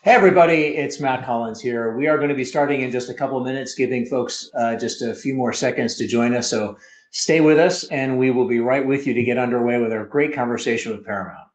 Hey everybody, it's Matt Collins here. We are going to be starting in just a couple of minutes, giving folks just a few more seconds to join us. So stay with us and we will be right with you to get underway with our great conversation with Paramount.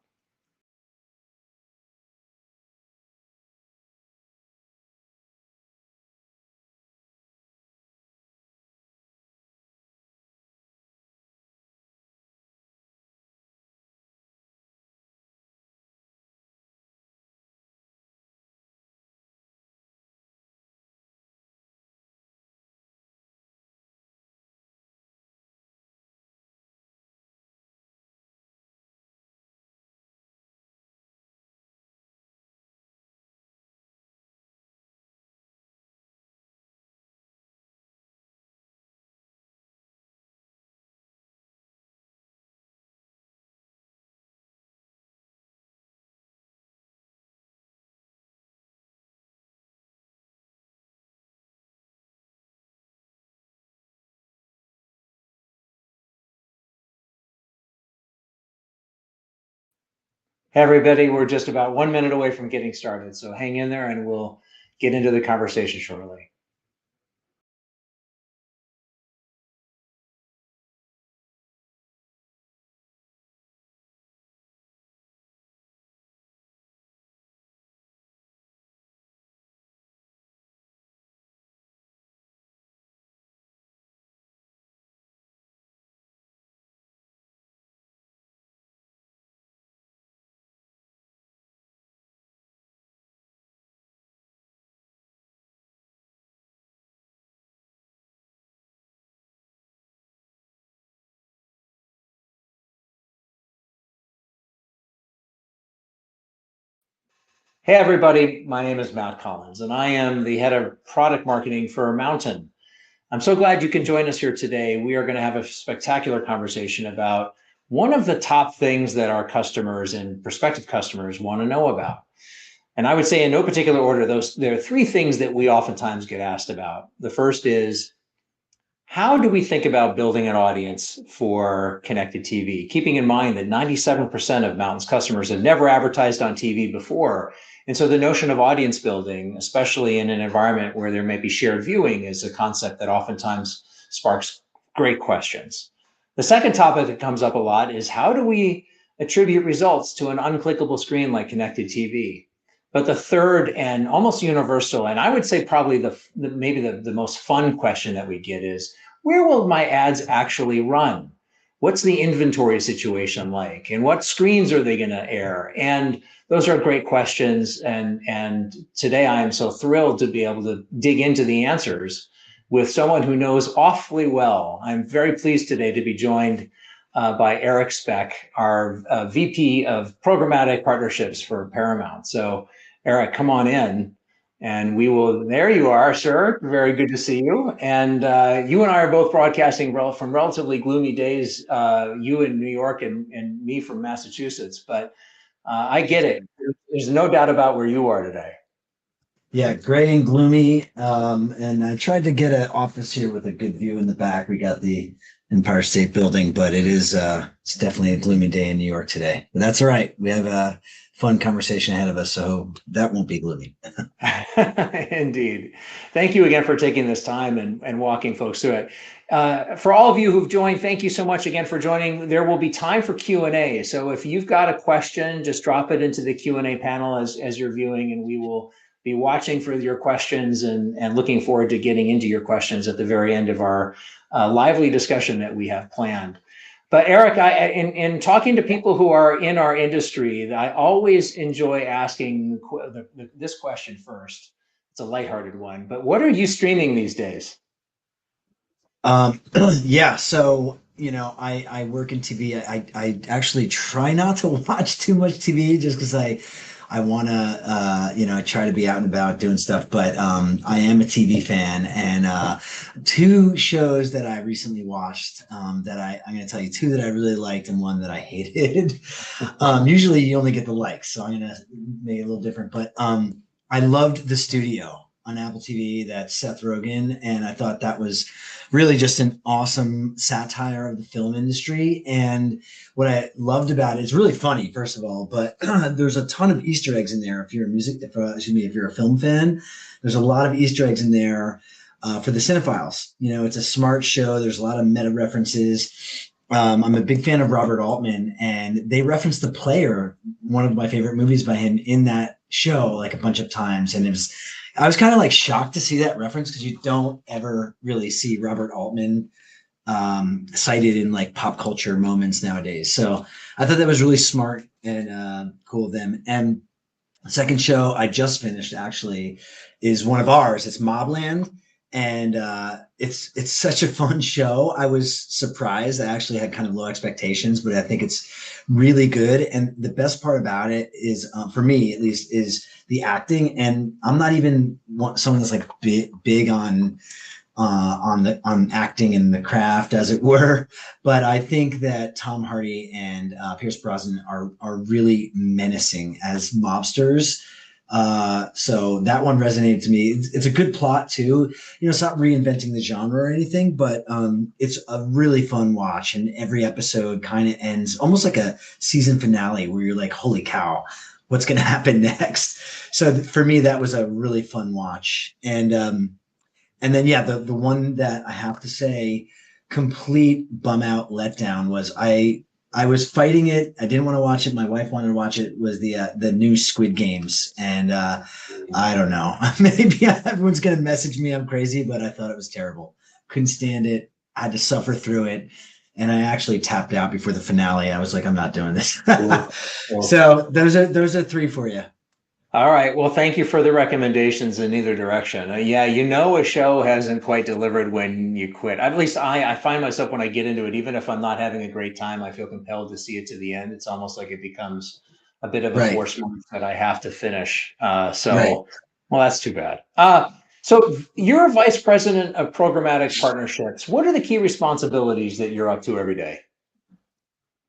Hey everybody, we're just about 1 minute away from getting started. So hang in there and we'll get into the conversation shortly. Hey everybody, my name is Matt Collins and I am the head of product marketing for Mountain. I'm so glad you can join us here today. We are going to have a spectacular conversation about one of the top things that our customers and prospective customers want to know about. And I would say in no particular order, there are three things that we oftentimes get asked about. The first is, how do we think about building an audience for connected TV? Keeping in mind that 97% of Mountain's customers have never advertised on TV before. And so the notion of audience building, especially in an environment where there may be shared viewing, is a concept that oftentimes sparks great questions. The second topic that comes up a lot is, how do we attribute results to an unclickable screen like connected TV? But the third and almost universal, and I would say probably maybe the most fun question that we get is, where will my ads actually run? What's the inventory situation like? And what screens are they going to air? And those are great questions. And today I am so thrilled to be able to dig into the answers with someone who knows awfully well. I'm very pleased today to be joined by Eric Speck, our VP of Programmatic Partnerships for Paramount. So Eric, come on in. And we will, there you are, sir. Very good to see you. And you and I are both broadcasting from relatively gloomy days, you in New York and me from Massachusetts. But I get it. There's no doubt about where you are today. Yeah, gray and gloomy. And I tried to get an office here with a good view in the back. We got the Empire State Building, but it's definitely a gloomy day in New York today. But that's all right. We have a fun conversation ahead of us, so that won't be gloomy. Indeed. Thank you again for taking this time and walking folks through it. For all of you who've joined, thank you so much again for joining. There will be time for Q&A. So if you've got a question, just drop it into the Q&A panel as you're viewing, and we will be watching for your questions and looking forward to getting into your questions at the very end of our lively discussion that we have planned. But Eric, in talking to people who are in our industry, I always enjoy asking this question first. It's a lighthearted one, but what are you streaming these days? Um, yeah, so I work in TV. I actually try not to watch too much TV just because I want to I try to be out and about doing stuff. But I am a TV fan, and two shows that I recently watched that I'm going to tell you two that I really liked and one that I hated. Usually you only get the likes, so I'm going to make it a little different. But I loved The Studio. on Apple TV. That's Seth Rogen, and I thought that was really just an awesome satire of the film industry. And what I loved about it, it's really funny, first of all, but there's a ton of Easter eggs in there. If you're a if you're a film fan, there's a lot of Easter eggs in there for the cinephiles. You know, it's a smart show. There's a lot of meta references. I'm a big fan of Robert Altman, and they referenced The Player, one of my favorite movies by him, in that show like a bunch of times. And I was kind of like shocked to see that reference because you don't ever really see Robert Altman cited in like pop culture moments nowadays. So I thought that was really smart and cool of them. And the second show I just finished actually is one of ours. It's Mobland, and it's such a fun show. I was surprised. I actually had kind of low expectations, but I think it's really good. And the best part about it is, for me at least, is the acting. And I'm not even someone that's like big on acting and the craft, as it were. But I think that Tom Hardy and Pierce Brosnan are really menacing as mobsters. So that one resonated to me. It's a good plot too. You know, it's not reinventing the genre or anything, but it's a really fun watch. And every episode kind of ends almost like a season finale where you're like, holy cow, what's going to happen next? So for me, that was a really fun watch. And then, yeah, the one that I have to say, complete bum out letdown was I was fighting it. I didn't want to watch it. My wife wanted to watch it. Was the new Squid Games, and I don't know. Maybe everyone's gonna message me I'm crazy, but I thought it was terrible. Couldn't stand it. I had to suffer through it, and I actually tapped out before the finale. I was like, I'm not doing this. So those are three for you. All right. Well, thank you for the recommendations in either direction. Yeah, you know, a show hasn't quite delivered when you quit. At least I find myself when I get into it, even if I'm not having a great time, I feel compelled to see it to the end. It's almost like it becomes a bit of a Right. force that I have to finish. Right. Well, that's too bad. So you're a vice president of programmatic partnerships. What are the key responsibilities that you're up to every day?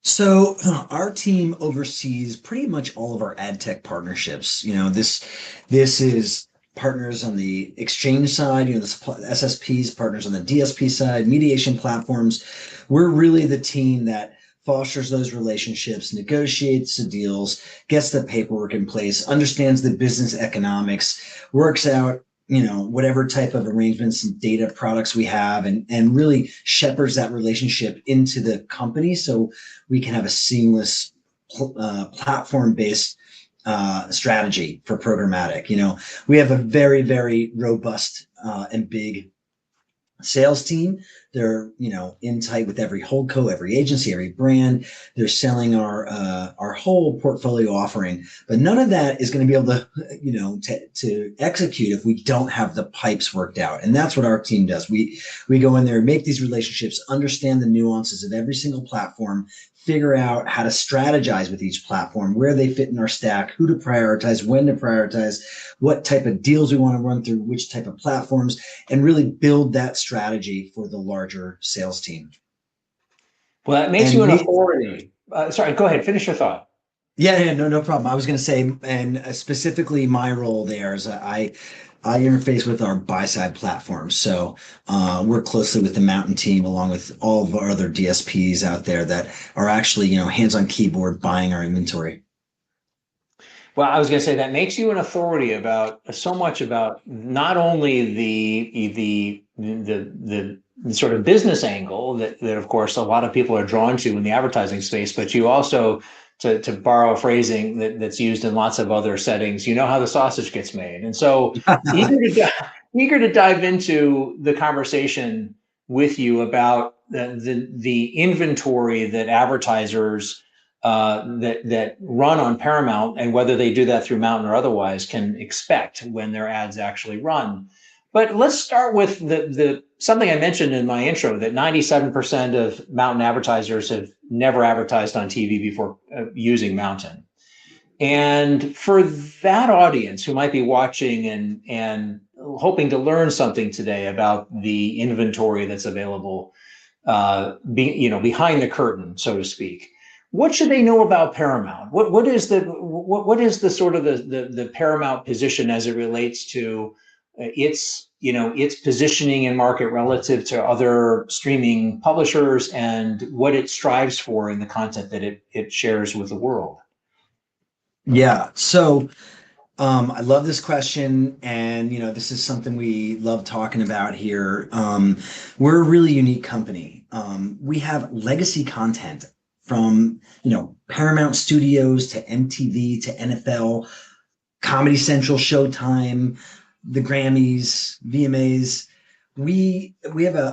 So our team oversees pretty much all of our ad tech partnerships. You know, this is partners on the exchange side, you know, the SSPs, partners on the DSP side, mediation platforms. We're really the team that fosters those relationships, negotiates the deals, gets the paperwork in place, understands the business economics, works out, you know, whatever type of arrangements and data products we have, and really shepherds that relationship into the company so we can have a seamless platform-based strategy for programmatic. You know, we have a very, very robust and big sales team. They're, you know, in tight with every holdco, every agency, every brand. They're selling our whole portfolio offering, but none of that is going to be able to, you know, to execute if we don't have the pipes worked out. And that's what our team does. We go in there, make these relationships, understand the nuances of every single platform, figure out how to strategize with each platform, where they fit in our stack, who to prioritize, when to prioritize, what type of deals we want to run through, which type of platforms, and really build that strategy for the larger sales team. Well, that makes you an authority. Sorry, go ahead, finish your thought. Yeah, no problem. I was going to say, and specifically my role there is I interface with our buy side platforms. So work closely with the Mountain team along with all of our other DSPs out there that are actually, you know, hands on keyboard buying our inventory. Well, I was going to say that makes you an authority about so much about not only the sort of business angle that of course a lot of people are drawn to in the advertising space, but you also, to borrow a phrasing that's used in lots of other settings, you know how the sausage gets made. And so eager to dive into the conversation with you about the inventory that advertisers that run on Paramount, and whether they do that through Mountain or otherwise, can expect when their ads actually run. But let's start with the something I mentioned in my intro, that 97% of Mountain advertisers have never advertised on TV before using Mountain. And for that audience who might be watching and hoping to learn something today about the inventory that's available, behind the curtain, so to speak, what should they know about Paramount? What is the sort of the Paramount position as it relates to its positioning in market relative to other streaming publishers and what it strives for in the content that it shares with the world? Yeah. So I love this question, and this is something we love talking about here. We're a really unique company. We have legacy content from Paramount Studios to MTV to NFL, Comedy Central, Showtime, the Grammys, VMAs. I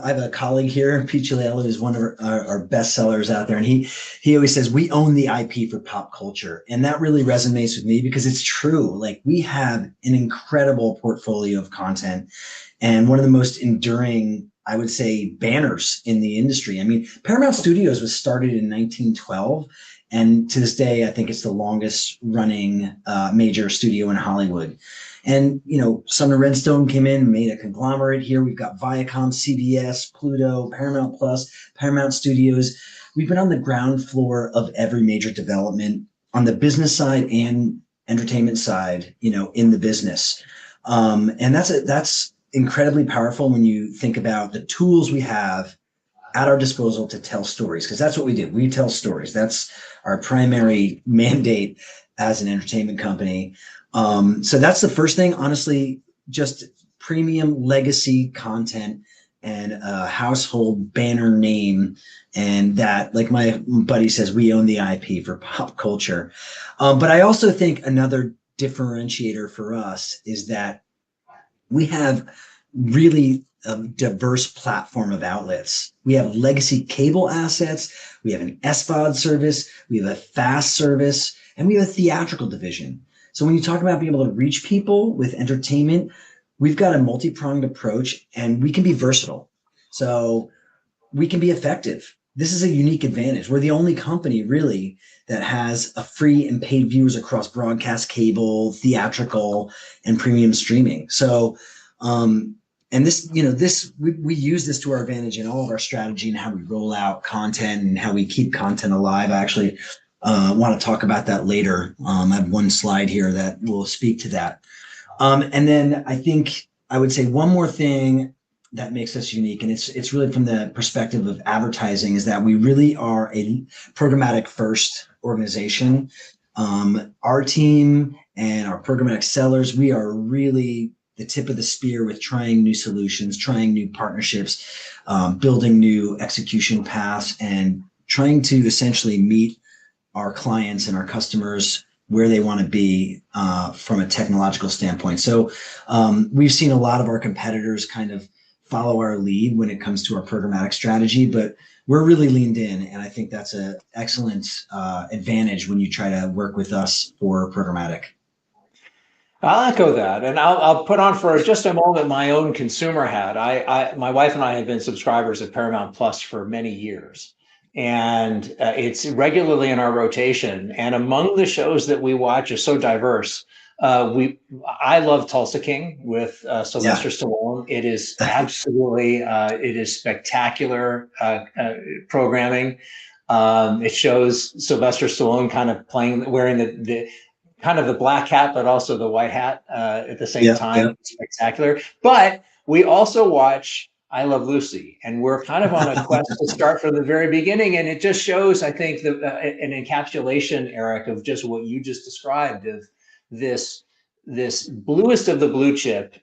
have a colleague here, Pete Chialello, who's one of our best sellers out there, and he always says we own the IP for pop culture, and that really resonates with me because it's true. Like, we have an incredible portfolio of content, and one of the most enduring, I would say, banners in the industry. I mean, Paramount Studios was started in 1912. And to this day, I think it's the longest running major studio in Hollywood. And, Sumner Redstone came in and made a conglomerate here. We've got Viacom, CBS, Pluto, Paramount Plus, Paramount Studios. We've been on the ground floor of every major development on the business side and entertainment side, in the business. And that's incredibly powerful when you think about the tools we have at our disposal to tell stories, because that's what we do. We tell stories. That's our primary mandate as an entertainment company. So that's the first thing, honestly, just premium legacy content and a household banner name. And that, like my buddy says, we own the IP for pop culture. But I also think another differentiator for us is that we have really a diverse platform of outlets. We have legacy cable assets, we have an SVOD service, we have a FAST service, and we have a theatrical division. So when you talk about being able to reach people with entertainment, we've got a multi-pronged approach, and we can be versatile. So we can be effective. This is a unique advantage. We're the only company really that has a free and paid viewers across broadcast, cable, theatrical, and premium streaming. So and we use this to our advantage in all of our strategy and how we roll out content and how we keep content alive. I actually want to talk about that later. I have one slide here that will speak to that. And then I think I would say one more thing that makes us unique, and it's really from the perspective of advertising, is that we really are a programmatic first organization. Our team and our programmatic sellers, we are really the tip of the spear with trying new solutions, trying new partnerships, building new execution paths, and trying to essentially meet our clients and our customers where they want to be from a technological standpoint. So we've seen a lot of our competitors kind of follow our lead when it comes to our programmatic strategy, but we're really leaned in. And I think that's an excellent advantage when you try to work with us for programmatic. I'll echo that, and I'll put on for just a moment my own consumer hat. My wife and I have been subscribers of Paramount Plus for many years, and it's regularly in our rotation. And among the shows that we watch is so diverse. I love Tulsa King with Sylvester Stallone. It is absolutely it is spectacular programming. It shows Sylvester Stallone kind of wearing the kind of the black hat, but also the white hat at the same time. Yeah. It's spectacular. But we also watch I Love Lucy, and we're kind of on a quest to start from the very beginning. And it just shows, I think, an encapsulation, Eric, of just what you just described, of this bluest of the blue chip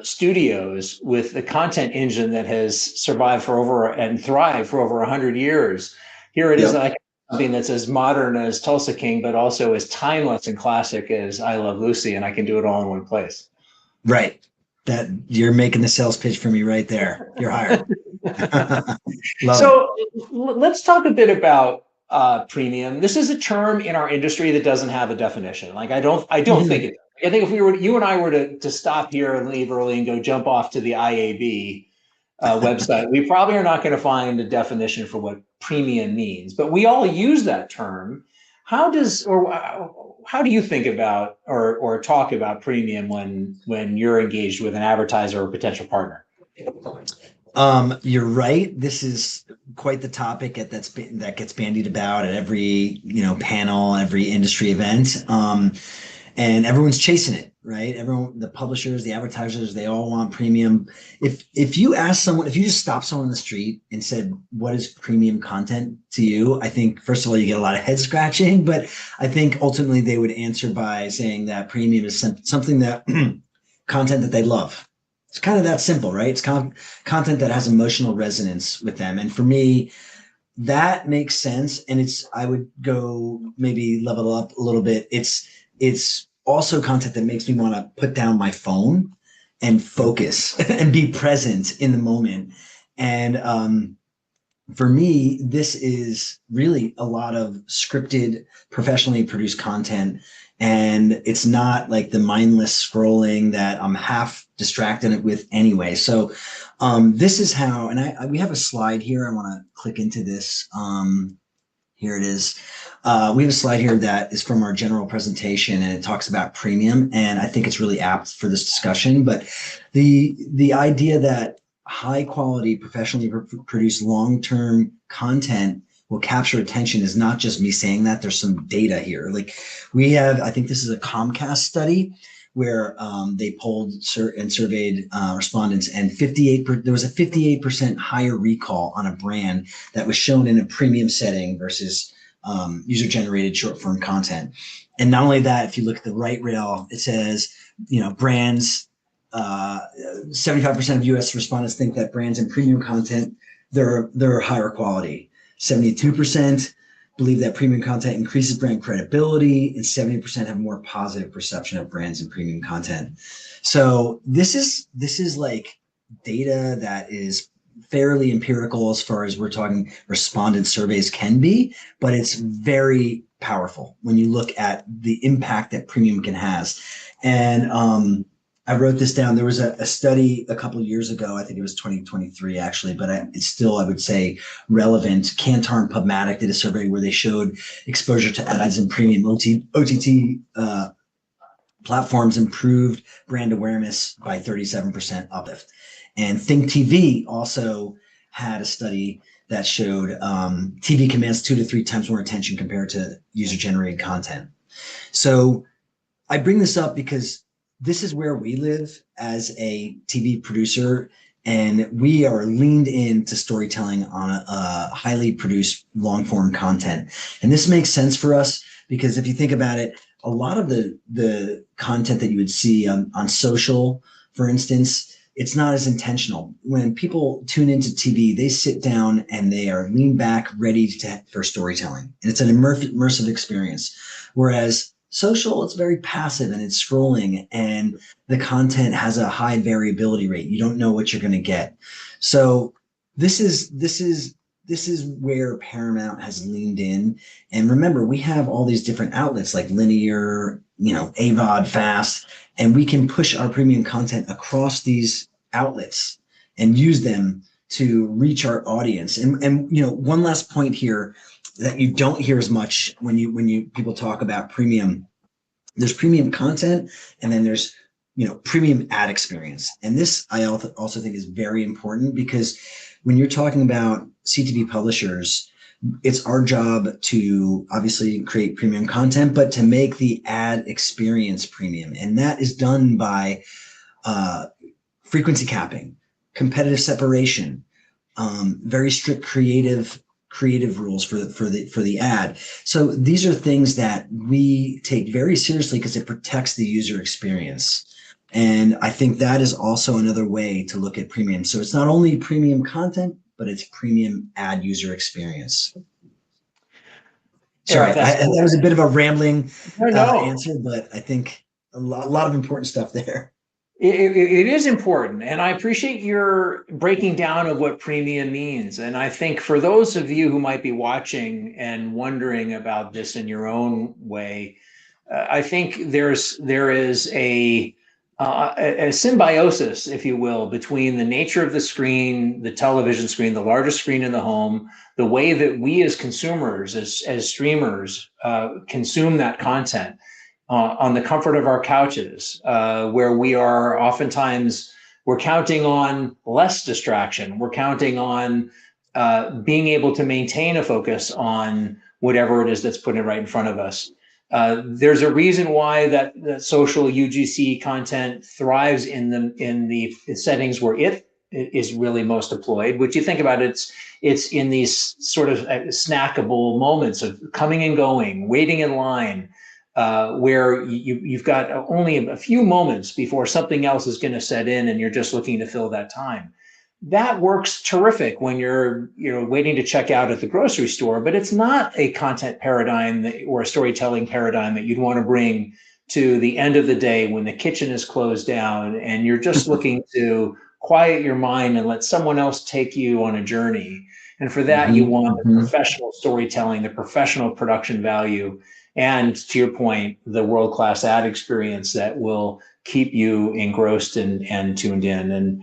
studios with the content engine that has survived and thrived for over 100 years. Here it is, like something that's as modern as Tulsa King, but also as timeless and classic as I Love Lucy, and I can do it all in one place. Right. That you're making the sales pitch for me right there. You're hired. So let's talk a bit about premium. This is a term in our industry that doesn't have a definition. Like I don't think it. I think if you and I were to stop here and leave early and go jump off to the IAB website, we probably are not going to find a definition for what premium means. But we all use that term. How do you think about or talk about premium when you're engaged with an advertiser or potential partner? You're right. This is quite the topic that gets bandied about at every panel, every industry event, and everyone's chasing it. right? Everyone, the publishers, the advertisers, they all want premium. If you ask someone, if you just stop someone on the street and said, "What is premium content to you?" I think first of all you get a lot of head scratching, but I think ultimately they would answer by saying that premium is something that content that they love. It's kind of that simple, right? It's content that has emotional resonance with them, and for me, that makes sense. And it's, I would go maybe level up a little bit. It's also content that makes me want to put down my phone and focus and be present in the moment. And for me, this is really a lot of scripted, professionally produced content. And it's not like the mindless scrolling that I'm half distracted with anyway. So this is how, and we have a slide here. I want to click into this. Here it is. We have a slide here that is from our general presentation, and it talks about premium. And I think it's really apt for this discussion. But the idea that high quality, professionally produced long-term content will capture attention is not just me saying that. There's some data here. Like we have, I think this is a Comcast study where they polled and surveyed respondents, and there was a 58% higher recall on a brand that was shown in a premium setting versus user-generated short-form content. And not only that, if you look at the right rail, it says, brands, 75% of US respondents think that brands and premium content, they're higher quality. 72% believe that premium content increases brand credibility, and 70% have more positive perception of brands and premium content. So this is like data that is fairly empirical as far as we're talking respondent surveys can be, but it's very powerful when you look at the impact that premium can has. And I wrote this down. There was a study a couple of years ago. I think it was 2023 actually, but it's still, I would say, relevant. Kantar and Pubmatic did a survey where they showed exposure to ads and premium OTT platforms improved brand awareness by 37% uplift. And Think TV also had a study that showed TV commands 2 to 3 times more attention compared to user-generated content. So I bring this up because this is where we live as a TV producer, and we are leaned into storytelling on a highly produced long form content. And this makes sense for us because if you think about it, a lot of the content that you would see on social, for instance, it's not as intentional. When people tune into TV, they sit down and they are leaned back, ready for storytelling. And it's an immersive experience. Whereas social, it's very passive and it's scrolling, and the content has a high variability rate. You don't know what you're going to get. So this is where Paramount has leaned in. And remember, we have all these different outlets like linear, AVOD, FAST, and we can push our premium content across these outlets and use them to reach our audience. And one last point here that you don't hear as much when people talk about premium. There's premium content, and then there's premium ad experience. And this I also think is very important, because when you're talking about CTV publishers, it's our job to obviously create premium content, but to make the ad experience premium. And that is done by frequency capping, competitive separation, very strict creative rules for the ad. So these are things that we take very seriously because it protects the user experience. And I think that is also another way to look at premium. So it's not only premium content, but it's premium ad user experience. Sorry, that was a bit of a rambling answer, but I think a lot of important stuff there. It is important, and I appreciate your breaking down of what premium means. And I think for those of you who might be watching and wondering about this in your own way, I think there is a symbiosis, if you will, between the nature of the screen, the television screen, the largest screen in the home, the way that we as consumers, as streamers, consume that content. On the comfort of our couches, where we are oftentimes, we're counting on less distraction. We're counting on being able to maintain a focus on whatever it is that's put right in front of us. There's a reason why that social UGC content thrives in the settings where it is really most deployed. Which you think about, it's in these sort of snackable moments of coming and going, waiting in line, where you've got only a few moments before something else is going to set in, and you're just looking to fill that time. That works terrific when you're waiting to check out at the grocery store, but it's not a content paradigm or a storytelling paradigm that you'd want to bring to the end of the day when the kitchen is closed down and you're just looking to quiet your mind and let someone else take you on a journey. And for that, you want the professional storytelling, the professional production value, and to your point, the world-class ad experience that will keep you engrossed and tuned in.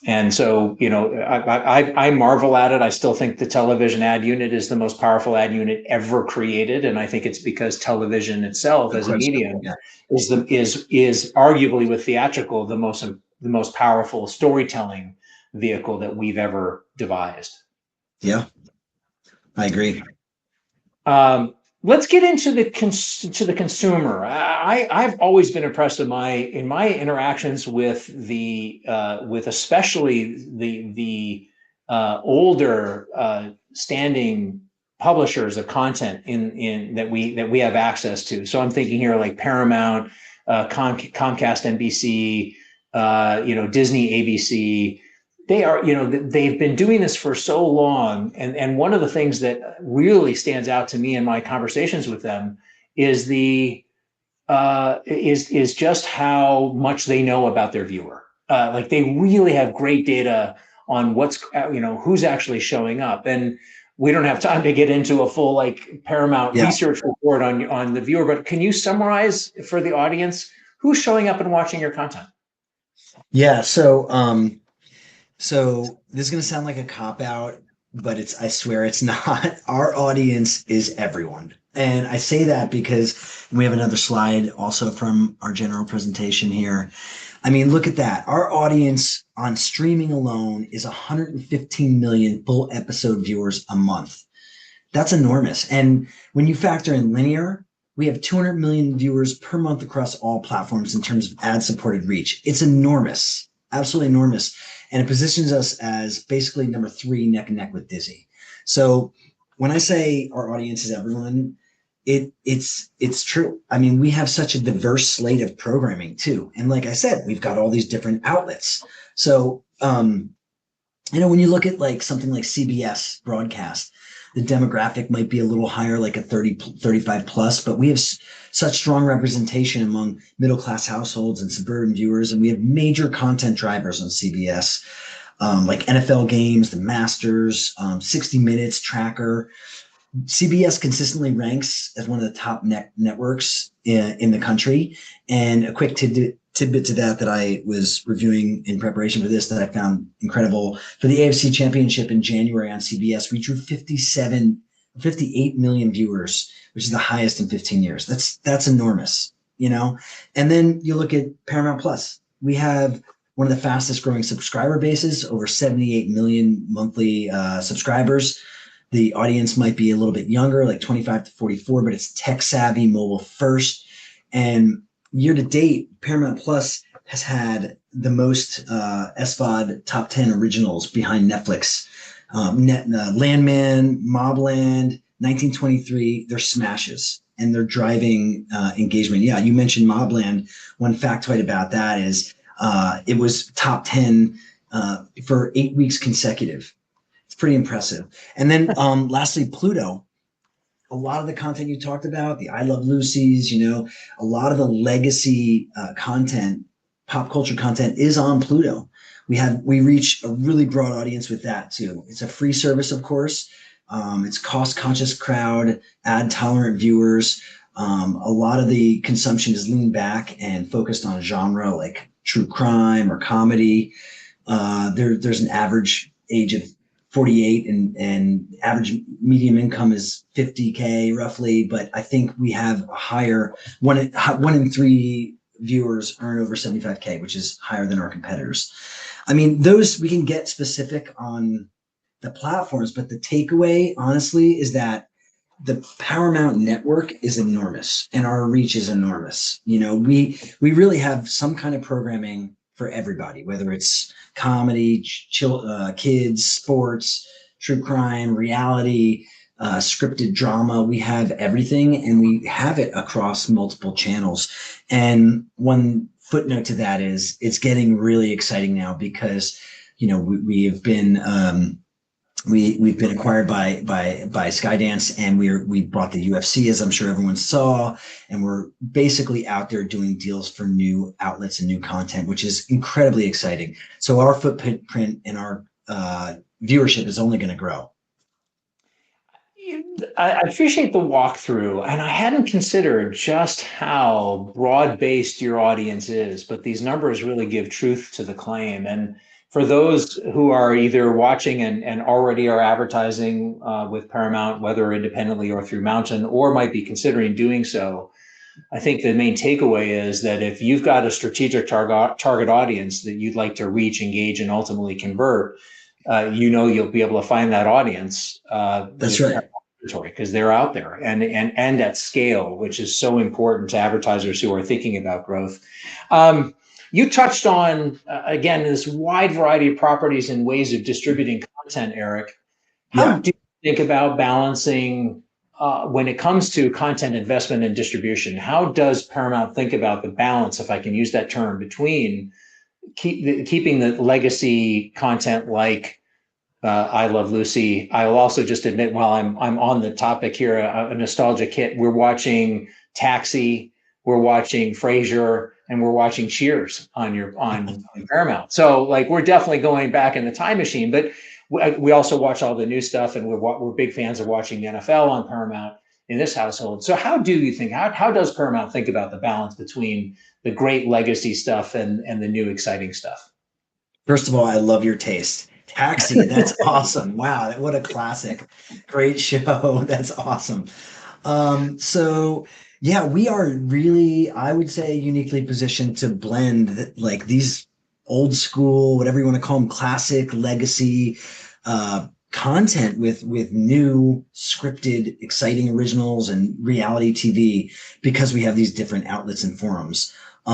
And so, I marvel at it. I still think the television ad unit is the most powerful ad unit ever created, and I think it's because television itself, as a medium, is arguably, with theatrical, the most powerful storytelling vehicle that we've ever devised. Yeah, I agree. Let's get into the consumer. I've always been impressed in my interactions with especially the older standing publishers of content in that we have access to. So I'm thinking here like Paramount, Comcast, NBC, Disney, ABC. They've been doing this for so long. And one of the things that really stands out to me in my conversations with them is is just how much they know about their viewer. Like they really have great data on who's actually showing up. And we don't have time to get into a full Paramount research report on the viewer, but can you summarize for the audience who's showing up and watching your content? Yeah. So this is going to sound like a cop-out, but I swear it's not. Our audience is everyone. And I say that because we have another slide also from our general presentation here. I mean, look at that. Our audience on streaming alone is 115 million full episode viewers a month. That's enormous. And when you factor in linear, we have 200 million viewers per month across all platforms in terms of ad-supported reach. It's enormous, absolutely enormous. And it positions us as basically number 3 neck and neck with Disney. So when I say our audience is everyone, it's true. I mean, we have such a diverse slate of programming too. And like I said, we've got all these different outlets. So, when you look at something like CBS broadcast, the demographic might be a little higher, like a 35 plus, but we have such strong representation among middle-class households and suburban viewers. And we have major content drivers on CBS, like NFL games, the Masters, 60 Minutes, Tracker. CBS consistently ranks as one of the top networks in the country. And a quick tidbit to that I was reviewing in preparation for this that I found incredible. For the AFC Championship in January on CBS, we drew 58 million viewers, which is the highest in 15 years. That's enormous, And then you look at Paramount Plus. We have one of the fastest growing subscriber bases, over 78 million monthly subscribers. The audience might be a little bit younger, like 25 to 44, but it's tech savvy, mobile first. And year to date, Paramount Plus has had the most SVOD top 10 originals behind Netflix. Landman, Mobland, 1923, they're smashes and they're driving engagement. Yeah, you mentioned Mobland. One factoid about that is it was top 10 for 8 weeks consecutive. It's pretty impressive. And then lastly, Pluto. A lot of the content you talked about, the I Love Lucy's, a lot of the legacy content, pop culture content is on Pluto. We reach a really broad audience with that too. It's a free service, of course. It's cost-conscious crowd, ad-tolerant viewers. A lot of the consumption is leaned back and focused on genre like true crime or comedy. There's an average age of 48 and average medium income is 50K roughly, but I think we have a higher one in 3 viewers earn over 75K, which is higher than our competitors. I mean, those we can get specific on the platforms, but the takeaway honestly is that the Paramount network is enormous and our reach is enormous. We really have some kind of programming for everybody, whether it's comedy, kids, sports, true crime, reality, scripted drama. We have everything, and we have it across multiple channels. And one footnote to that is it's getting really exciting now because we have been we've been acquired by Skydance, and we brought the UFC, as I'm sure everyone saw, and we're basically out there doing deals for new outlets and new content, which is incredibly exciting. So our footprint and our viewership is only going to grow. I appreciate the walkthrough, and I hadn't considered just how broad-based your audience is, but these numbers really give truth to the claim. And for those who are either watching and already are advertising with Paramount, whether independently or through Mountain, or might be considering doing so, I think the main takeaway is that if you've got a strategic target audience that you'd like to reach, engage, and ultimately convert, you'll be able to find that audience. That's right. Because they're out there and at scale, which is so important to advertisers who are thinking about growth. You touched on, again, this wide variety of properties and ways of distributing content, Eric. How do you think about balancing when it comes to content investment and distribution? How does Paramount think about the balance, if I can use that term, between keeping the legacy content like I Love Lucy? I will also just admit, while I'm on the topic here, a nostalgic hit. We're watching Taxi, we're watching Frasier, and we're watching Cheers on Paramount. So like we're definitely going back in the time machine. But we also watch all the new stuff, and we're big fans of watching the NFL on Paramount in this household. So how do you think? How does Paramount think about the balance between the great legacy stuff and the new exciting stuff? First of all, I love your taste. Taxi, that's awesome. Wow, what a classic. Great show. That's awesome. So yeah, we are really, I would say, uniquely positioned to blend like these old school, whatever you want to call them, classic legacy content with new scripted, exciting originals and reality TV, because we have these different outlets and forums. If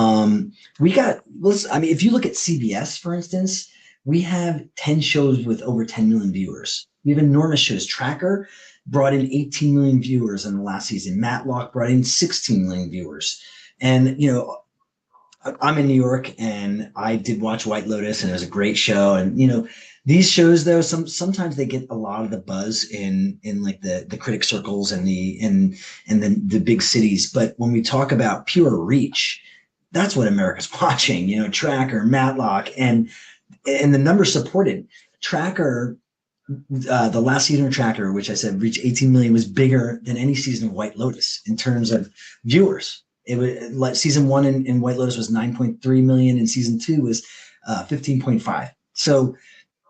you look at CBS, for instance, we have 10 shows with over 10 million viewers. We have enormous shows. Tracker brought in 18 million viewers in the last season. Matlock brought in 16 million viewers. And, I'm in New York, and I did watch White Lotus, and it was a great show. And, these shows, though, sometimes they get a lot of the buzz in like the critic circles and the big cities. But when we talk about pure reach, that's what America's watching, Tracker, Matlock, and the numbers supported. Tracker, the last season of Tracker, which I said reached 18 million, was bigger than any season of White Lotus in terms of viewers. It was like season one in White Lotus was 9.3 million, and season two was 15.5. So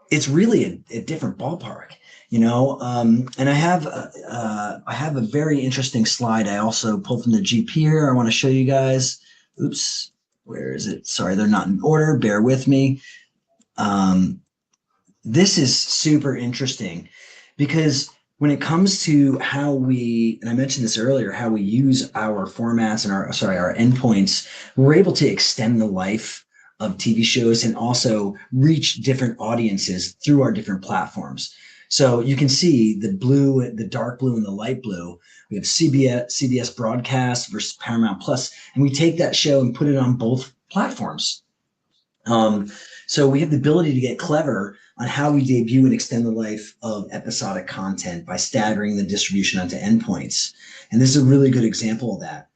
it's really a different ballpark, And I have a very interesting slide I also pulled from the Jeep here. I want to show you guys. Oops, where is it? Sorry, they're not in order. Bear with me. This is super interesting because when it comes to how and I mentioned this earlier, how we use our formats and our endpoints, we're able to extend the life of TV shows and also reach different audiences through our different platforms. So you can see the blue, the dark blue, and the light blue. We have CBS broadcast versus Paramount Plus, and we take that show and put it on both platforms. So we have the ability to get clever on how we debut and extend the life of episodic content by staggering the distribution onto endpoints. And this is a really good example of that.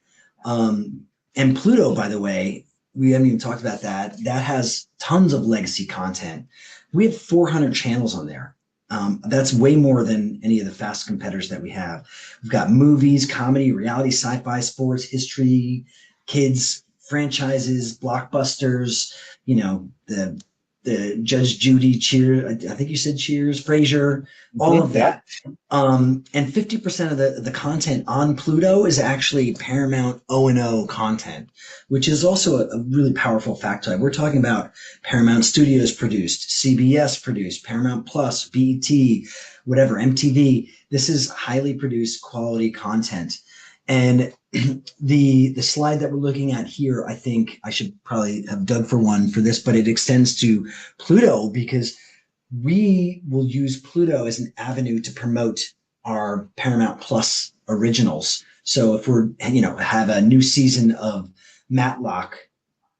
And Pluto, by the way, we haven't even talked about that. That has tons of legacy content. We have 400 channels on there. That's way more than any of the fast competitors that we have. We've got movies, comedy, reality, sci-fi, sports, history, kids, franchises, blockbusters, the the Judge Judy, Cheers. I think you said Cheers, Frasier, all of that. And 50% of the content on Pluto is actually Paramount O&O content, which is also a really powerful factoid. We're talking about Paramount Studios produced, CBS produced, Paramount Plus, BET, whatever, MTV. This is highly produced quality content. And the slide that we're looking at here, I think I should probably have dug for one for this, but it extends to Pluto because we will use Pluto as an avenue to promote our Paramount Plus originals. So if we're, have a new season of Matlock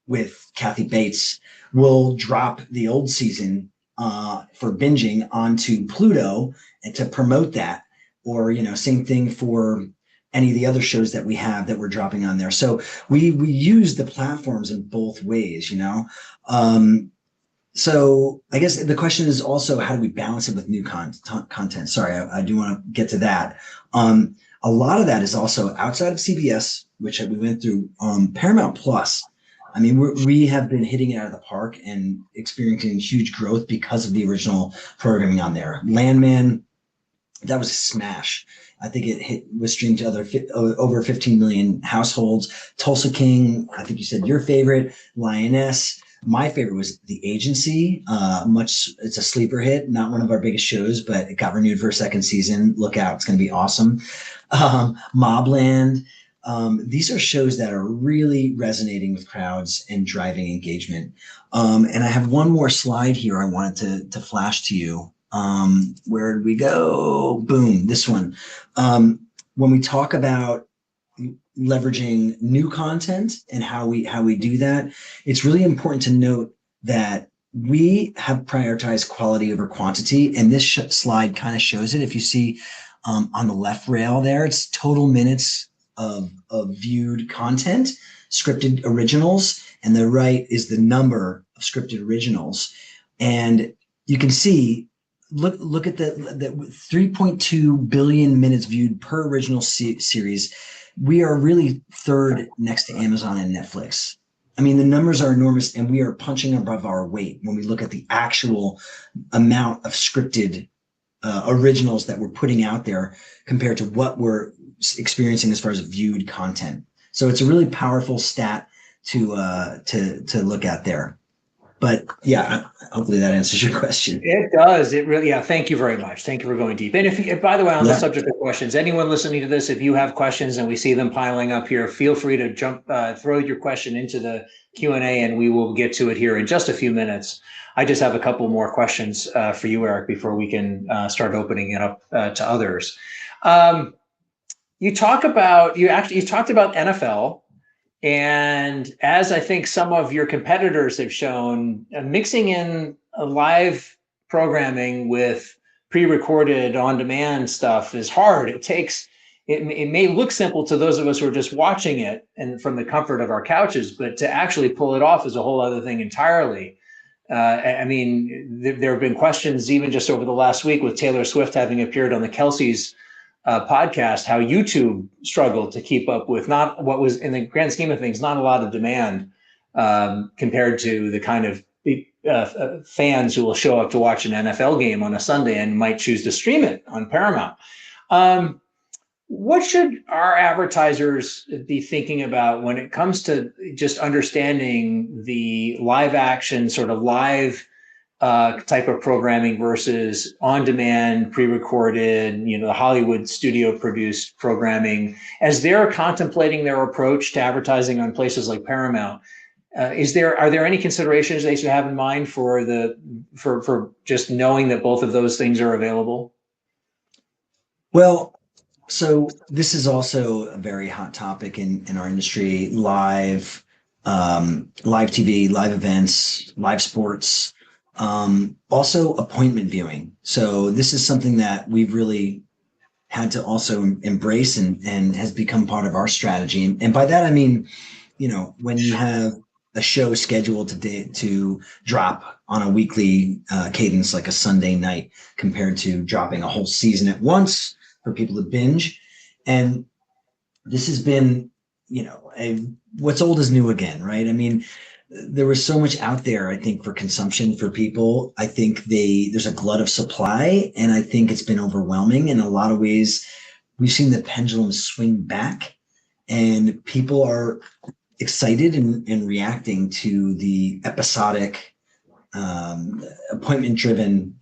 with Kathy Bates, we'll drop the old season for binging onto Pluto and to promote that. Or, same thing for any of the other shows that we have that we're dropping on there. So we use the platforms in both ways, So I guess the question is also, how do we balance it with new content? Sorry, I do want to get to that. A lot of that is also outside of CBS, which we went through, Paramount Plus. I mean, we have been hitting it out of the park and experiencing huge growth because of the original programming on there. Landman, that was a smash. I think it was streamed to over 15 million households. Tulsa King, I think you said your favorite. Lioness. My favorite was The Agency. It's a sleeper hit, not one of our biggest shows, but it got renewed for a second season. Look out, it's going to be awesome. Mobland. These are shows that are really resonating with crowds and driving engagement. And I have one more slide here I wanted to flash to you. Where did we go? Boom, this one. When we talk about leveraging new content and how we do that, it's really important to note that we have prioritized quality over quantity, and this slide kind of shows it. If you see on the left rail there, it's total minutes of viewed content, scripted originals, and the right is the number of scripted originals. And you can see, look at the 3.2 billion minutes viewed per original series. We are really third next to Amazon and Netflix. I mean, the numbers are enormous, and we are punching above our weight when we look at the actual amount of scripted originals that we're putting out there compared to what we're experiencing as far as viewed content. So it's a really powerful stat to look at there. But yeah, hopefully that answers your question. It does. It really, yeah. Thank you very much. Thank you for going deep. And if by the way, on the subject of questions, anyone listening to this, if you have questions and we see them piling up here, feel free to throw your question into the Q&A, and we will get to it here in just a few minutes. I just have a couple more questions for you, Eric, before we can start opening it up to others. You talked about NFL. And as I think some of your competitors have shown, mixing in live programming with pre-recorded on-demand stuff is hard. It may look simple to those of us who are just watching it and from the comfort of our couches, but to actually pull it off is a whole other thing entirely. I mean, there have been questions even just over the last week with Taylor Swift having appeared on the Kelsey's podcast, how YouTube struggled to keep up with not what was, in the grand scheme of things, not a lot of demand compared to the kind of fans who will show up to watch an NFL game on a Sunday and might choose to stream it on Paramount. What should our advertisers be thinking about when it comes to just understanding the live action, sort of live type of programming versus on-demand, pre-recorded, the Hollywood studio-produced programming, as they're contemplating their approach to advertising on places like Paramount? Are there any considerations they should have in mind for just knowing that both of those things are available? Well, so this is also a very hot topic in our industry: live TV, live events, live sports. Also appointment viewing. So this is something that we've really had to also embrace and has become part of our strategy. And by that, I mean, when you have a show scheduled to drop on a weekly cadence, like a Sunday night, compared to dropping a whole season at once for people to binge. And this has been, what's old is new again, right? I mean, there was so much out there, I think, for consumption for people. I think there's a glut of supply, and I think it's been overwhelming in a lot of ways. We've seen the pendulum swing back, and people are excited and reacting to the episodic, appointment driven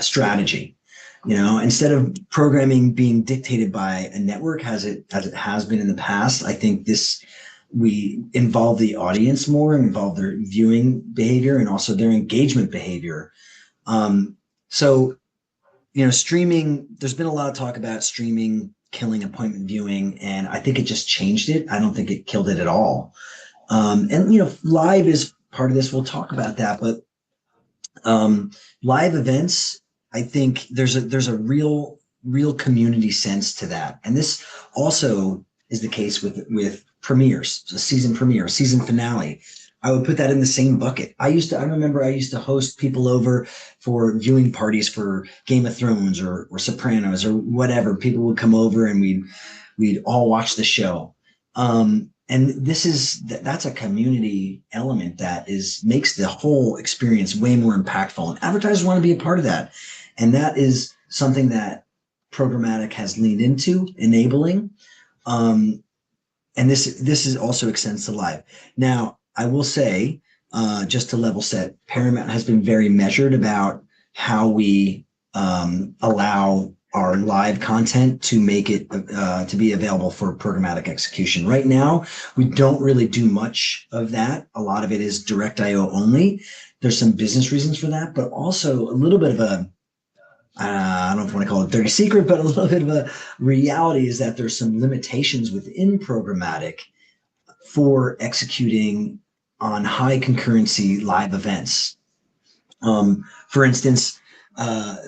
strategy. Instead of programming being dictated by a network as it has been in the past, I think we involve the audience more, involve their viewing behavior and also their engagement behavior. So, streaming, there's been a lot of talk about streaming killing appointment viewing, and I think it just changed it. I don't think it killed it at all. And live is part of this. We'll talk about that, but live events, I think there's a real community sense to that, and this also is the case with premieres, a season premiere, season finale. I would put that in the same bucket. I remember I used to host people over for viewing parties for Game of Thrones or Sopranos or whatever. People would come over and we'd all watch the show. And that's a community element that makes the whole experience way more impactful. And advertisers want to be a part of that. And that is something that programmatic has leaned into enabling. And this also extends to live. Now, I will say, just to level set, Paramount has been very measured about how we allow our live content to make it to be available for programmatic execution. Right now, we don't really do much of that. A lot of it is direct IO only. There's some business reasons for that, but also a little bit of a, I don't know if I want to call it dirty secret, but a little bit of a reality is that there's some limitations within programmatic for executing on high concurrency live events. For instance,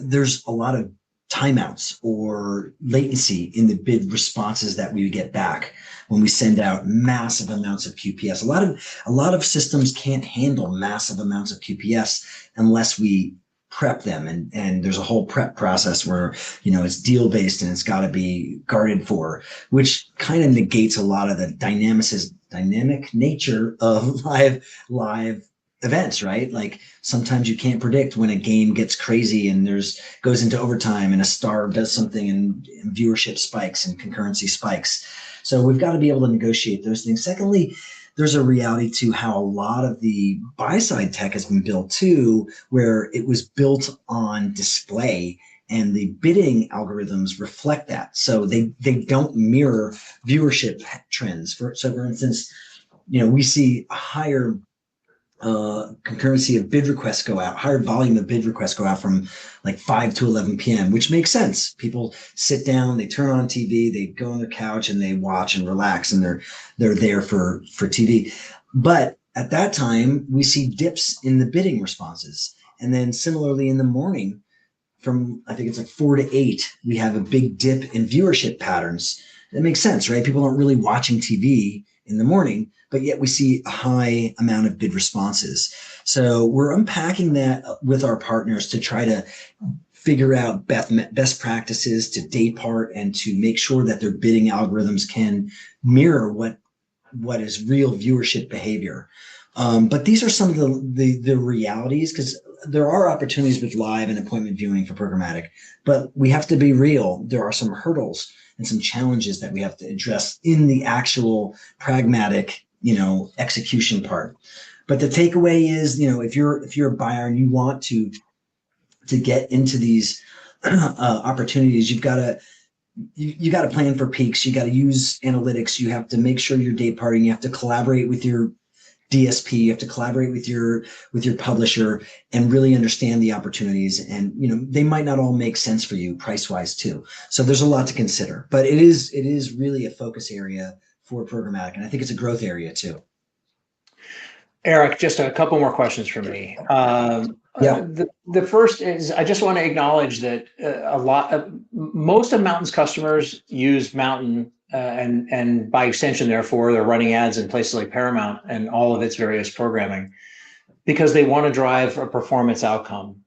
there's a lot of timeouts or latency in the bid responses that we get back when we send out massive amounts of QPS. A lot of systems can't handle massive amounts of QPS unless we prep them, and there's a whole prep process where it's deal based and it's got to be guarded for, which kind of negates a lot of the dynamic nature of live events, right? Like sometimes you can't predict when a game gets crazy and goes into overtime and a star does something and viewership spikes and concurrency spikes. So we've got to be able to negotiate those things. Secondly, there's a reality to how a lot of the buy-side tech has been built too, where it was built on display, and the bidding algorithms reflect that. So they don't mirror viewership trends. For instance, we see a higher concurrency of bid requests go out, higher volume of bid requests go out from like 5 to 11 p.m., which makes sense. People sit down, they turn on TV, they go on their couch and they watch and relax, and they're there for TV. But at that time, we see dips in the bidding responses. And then similarly in the morning, from I think it's like 4 to 8, we have a big dip in viewership patterns. That makes sense, right? People aren't really watching TV in the morning, but yet we see a high amount of bid responses. So we're unpacking that with our partners to try to figure out best practices to day part and to make sure that their bidding algorithms can mirror what is real viewership behavior. But these are some of the realities, because there are opportunities with live and appointment viewing for programmatic, but we have to be real. There are some hurdles and some challenges that we have to address in the actual pragmatic, execution part. But the takeaway is, if you're a buyer and you want to get into these opportunities, you got to plan for peaks. You got to use analytics. You have to make sure you're day parting. You have to collaborate with your DSP. You have to collaborate with your publisher and really understand the opportunities. And they might not all make sense for you price wise too. So there's a lot to consider. But it is really a focus area for programmatic, and I think it's a growth area too. Eric, just a couple more questions for me. Yeah. The first is, I just want to acknowledge that most of Mountain's customers use Mountain, and by extension, therefore, they're running ads in places like Paramount and all of its various programming because they want to drive a performance outcome.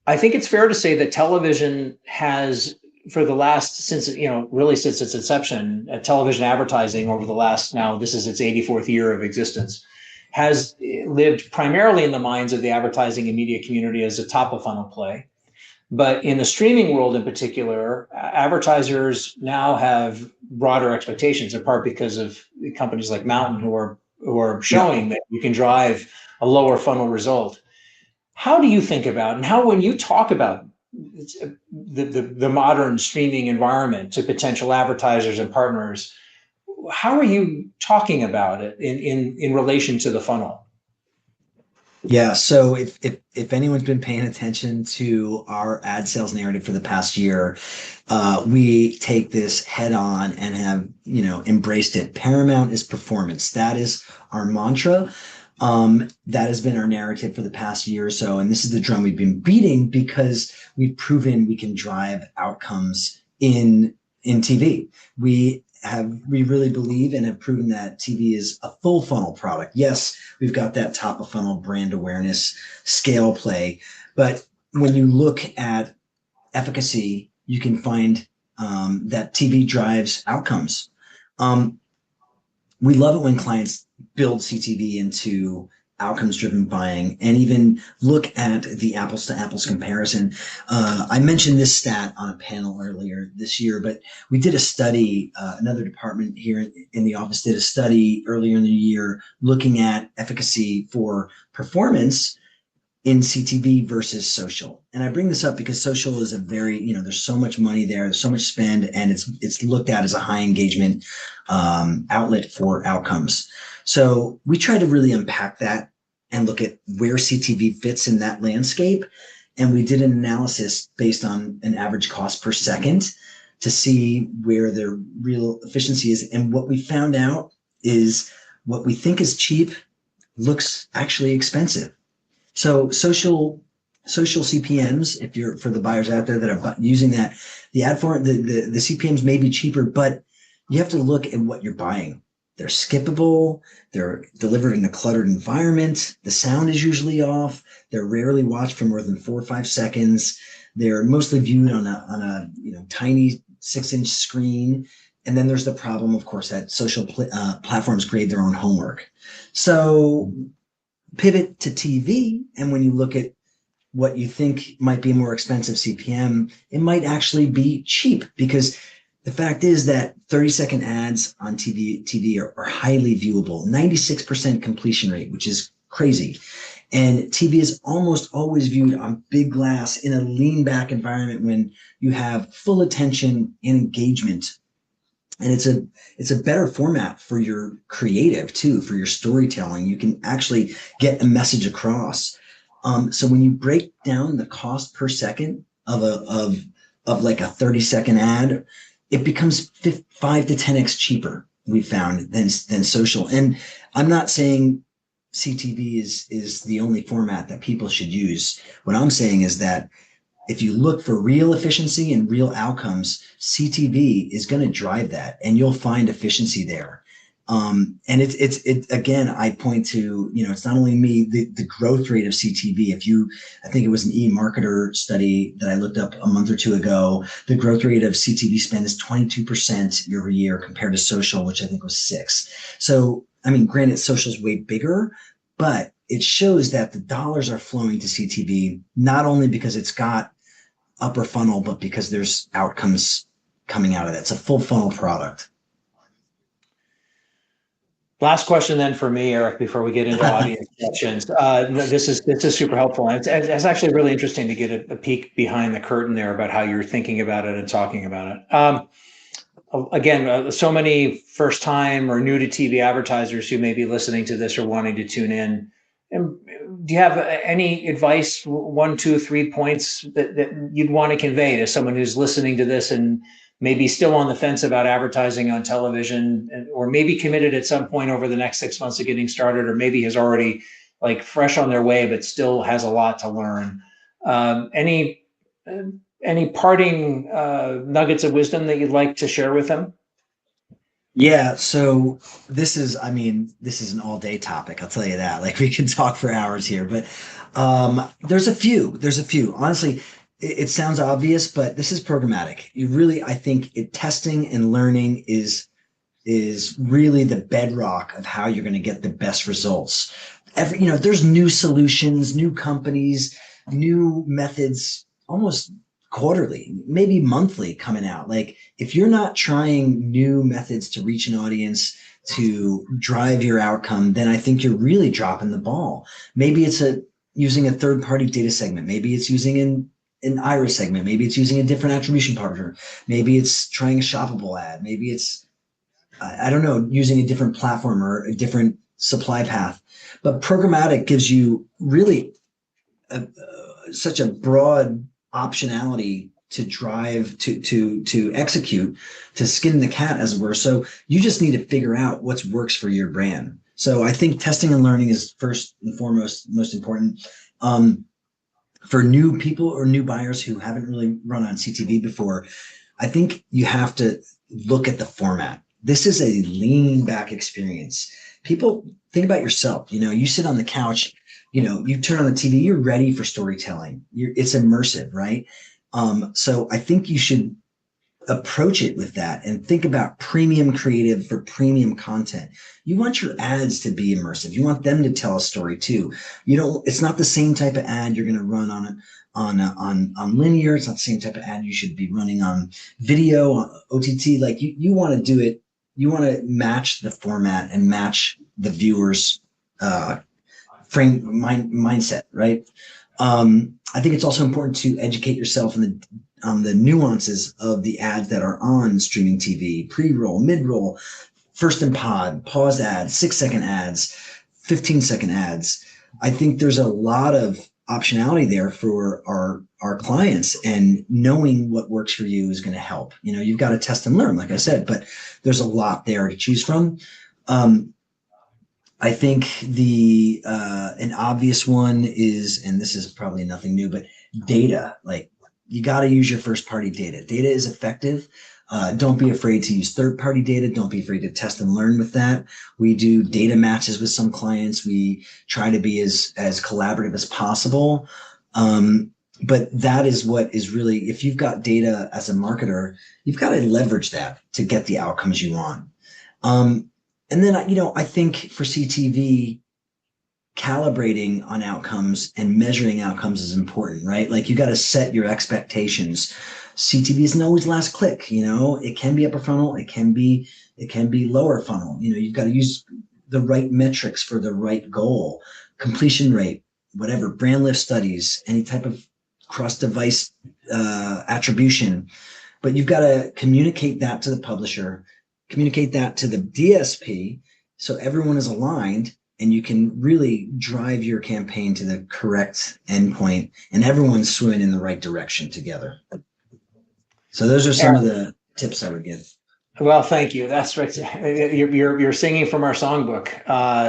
I think it's fair to say that television has, since its inception, television advertising over the last, now this is its 84th year of existence, has lived primarily in the minds of the advertising and media community as a top of funnel play. But in the streaming world in particular, advertisers now have broader expectations, in part because of companies like Mountain who are Yeah. showing that you can drive a lower funnel result. How do you think about, and how, when you talk about the modern streaming environment to potential advertisers and partners, how are you talking about it in relation to the funnel? Yeah, so if anyone's been paying attention to our ad sales narrative for the past year, we take this head on and have, embraced it. Paramount is performance. That is our mantra. That has been our narrative for the past year or so, and this is the drum we've been beating because we've proven we can drive outcomes in TV. We really believe and have proven that TV is a full funnel product. Yes, we've got that top of funnel brand awareness scale play, but when you look at efficacy, you can find that TV drives outcomes. We love it when clients build CTV into outcomes driven buying and even look at the apples to apples comparison. I mentioned this stat on a panel earlier this year, but we did a study, another department here in the office did a study earlier in the year looking at efficacy for performance in CTV versus social. And I bring this up because social is a very, there's so much money there, there's so much spend, and it's looked at as a high engagement outlet for outcomes. So we try to really unpack that and look at where CTV fits in that landscape. And we did an analysis based on an average cost per second to see where the real efficiency is. And what we found out is what we think is cheap looks actually expensive. So social CPMs, if you're, for the buyers out there that are using that, the ad form, the CPMs may be cheaper, but you have to look at what you're buying. They're skippable. They're delivered in a cluttered environment. The sound is usually off. They're rarely watched for more than 4 or 5 seconds. They're mostly viewed on a tiny 6-inch screen. And then there's the problem, of course, that social platforms grade their own homework. So pivot to TV, and when you look at what you think might be a more expensive CPM, it might actually be cheap, because the fact is that 30-second ads on TV are highly viewable, 96% completion rate, which is crazy. And TV is almost always viewed on big glass in a lean back environment when you have full attention and engagement. And it's a better format for your creative too, for your storytelling. You can actually get a message across. So when you break down the cost per second of like a 30-second ad, it becomes 5 to 10x cheaper, we found, than social. And I'm not saying CTV is the only format that people should use. What I'm saying is that if you look for real efficiency and real outcomes, CTV is going to drive that, and you'll find efficiency there. And it's again, I point to, it's not only me, the growth rate of CTV. I think it was an eMarketer study that I looked up a month or two ago. The growth rate of CTV spend is 22% year over year compared to social, which I think was 6%. So, I mean, granted, social is way bigger, but it shows that the dollars are flowing to CTV, not only because it's got upper funnel, but because there's outcomes coming out of it. It's a full funnel product. Last question then for me, Eric, before we get into audience questions. This is super helpful. And it's actually really interesting to get a peek behind the curtain there about how you're thinking about it and talking about it. Again, so many first time or new to TV advertisers who may be listening to this or wanting to tune in. And do you have any advice, 1, 2, 3 points that you'd want to convey to someone who's listening to this and maybe still on the fence about advertising on television, or maybe committed at some point over the next 6 months of getting started, or maybe has already like fresh on their way, but still has a lot to learn? Any parting nuggets of wisdom that you'd like to share with them? Yeah, so this is an all-day topic, I'll tell you that. Like, we can talk for hours here, but there's a few. Honestly, it sounds obvious, but this is programmatic. I think testing and learning is is really the bedrock of how you're going to get the best results. There's new solutions, new companies, new methods almost quarterly, maybe monthly coming out. Like if you're not trying new methods to reach an audience to drive your outcome, then I think you're really dropping the ball. Maybe it's using a third-party data segment. Maybe it's using an iris segment. Maybe it's using a different attribution partner. Maybe it's trying a shoppable ad. Maybe it's, I don't know, using a different platform or a different supply path. But programmatic gives you really such a broad optionality to drive, to execute, to skin the cat, as it were. So you just need to figure out what works for your brand. So I think testing and learning is first and foremost most important. For new people or new buyers who haven't really run on CTV before, I think you have to look at the format. This is a lean back experience. People, think about yourself. You sit on the couch, you turn on the TV, you're ready for storytelling. It's immersive, right? So I think you should approach it with that and think about premium creative for premium content. You want your ads to be immersive. You want them to tell a story too. It's not the same type of ad you're going to run on linear. It's not the same type of ad you should be running on video, on OTT. Like you want to do it. You want to match the format and match the viewer's mindset, right? I think it's also important to educate yourself on the nuances of the ads that are on streaming TV, pre-roll, mid-roll, first in pod, pause ads, 6-second ads, 15-second ads. I think there's a lot of optionality there for our clients, and knowing what works for you is going to help. You've got to test and learn, like I said, but there's a lot there to choose from. I think an obvious one is, and this is probably nothing new, but data. Like you got to use your first party data. Data is effective. Don't be afraid to use third party data. Don't be afraid to test and learn with that. We do data matches with some clients. We try to be as collaborative as possible. But that is what is really, if you've got data as a marketer, you've got to leverage that to get the outcomes you want. And then, I think for CTV, calibrating on outcomes and measuring outcomes is important, right? Like you got to set your expectations. CTV isn't always last click. It can be upper funnel. It can be lower funnel. You've got to use the right metrics for the right goal, completion rate, whatever, brand lift studies, any type of cross-device attribution. But you've got to communicate that to the publisher, communicate that to the DSP, so everyone is aligned and you can really drive your campaign to the correct endpoint and everyone's swimming in the right direction together. So those are some of the tips I would give. Well, thank you. That's right. You're singing from our songbook.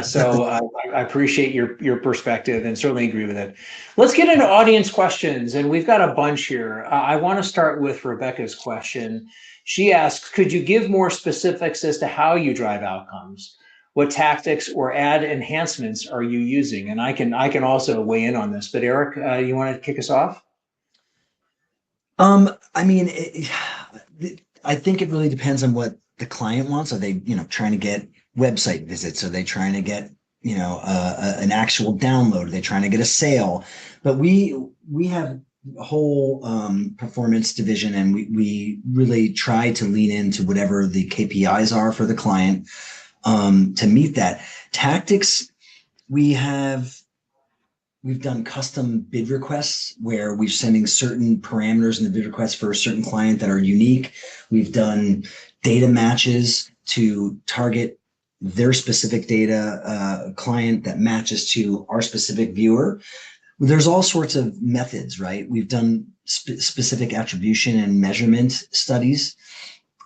So I appreciate your perspective and certainly agree with it. Let's get into audience questions, and we've got a bunch here. I want to start with Rebecca's question. She asks, could you give more specifics as to how you drive outcomes? What tactics or ad enhancements are you using? And I can also weigh in on this, but Eric, you want to kick us off? I think it really depends on what the client wants. Are they, trying to get website visits? Are they trying to get, an actual download? Are they trying to get a sale? But we have a whole performance division, and we really try to lean into whatever the KPIs are for the client to meet that. Tactics, we've done custom bid requests where we're sending certain parameters in the bid request for a certain client that are unique. We've done data matches to target their specific data client that matches to our specific viewer. There's all sorts of methods, right? We've done specific attribution and measurement studies.